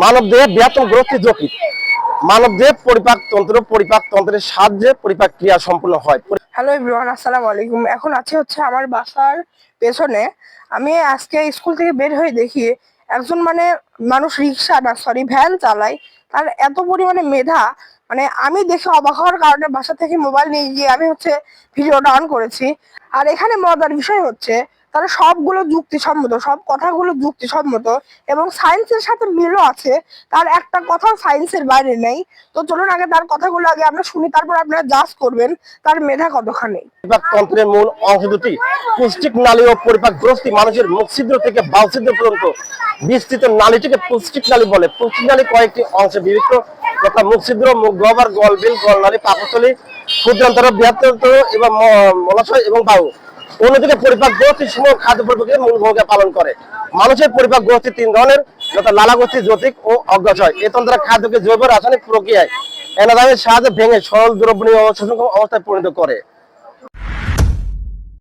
মানবদেহে বৃহত্তম গ্রন্থি যকৃৎ। মানবদেহে পরিপাকতন্ত্রের সাহায্যে পরিপাক ক্রিয়া সম্পন্ন হয়। হ্যালো এভরিওয়ান, আসসালামু আলাইকুম। এখন হচ্ছে আমার বাসার পেছনে। আমি আজকে স্কুল থেকে বের হয়ে দেখি একজন মানুষ রিক্সা না সরি ভ্যান চালায়। তার এত পরিমাণে মেধা, আমি দেখে অবাক হওয়ার কারণে বাসা থেকে মোবাইল নিয়ে গিয়ে আমি ভিডিওটা অন করেছি। আর এখানে মজার বিষয় হচ্ছে তারা সবগুলো যুক্তিসম্মত, সব কথাগুলো যুক্তিসম্মত এবং সায়েন্সের সাথে মিলও আছে। তার একটা কথাও সায়েন্সের বাইরে নেই। তো চলুন আগে তার কথাগুলো আগে আমরা শুনি, তারপর আপনারা জাজ করবেন তার মেধা কতখানি। পরিপাকতন্ত্রের মূল অংশ দুটি পুষ্টিক নালী ও পরিপাক গ্রন্থি। মানুষের মুখ ছিদ্র থেকে বাহু ছিদ্র পর্যন্ত বিস্তৃত নালীটিকে পুষ্টিক নালী বলে। পুষ্টিক নালী কয়েকটি অংশে বিভক্ত, তথা মুখ ছিদ্র, মুখ গহ্বর, গলবিল, গলনালী, পাকস্থলী, ক্ষুদ্রান্তর, বৃহত্তর এবং মলাশয় এবং বাহু। অন্যদিকে পরিপাক গ্রন্থি সমূহ খাদ্য পরিপাকের মূল ভূমিকা পালন করে। মানুষের পরিপাক গ্রন্থি তিন ধরনের, যথা লালা গ্রন্থি, যৌতিক ও অগ্রাশয়। এ তন্ত্র খাদ্যকে জৈব রাসায়নিক প্রক্রিয়ায় এনাজাইমের সাহায্যে ভেঙে সরল দ্রবণীয় অবস্থায় পরিণত করে।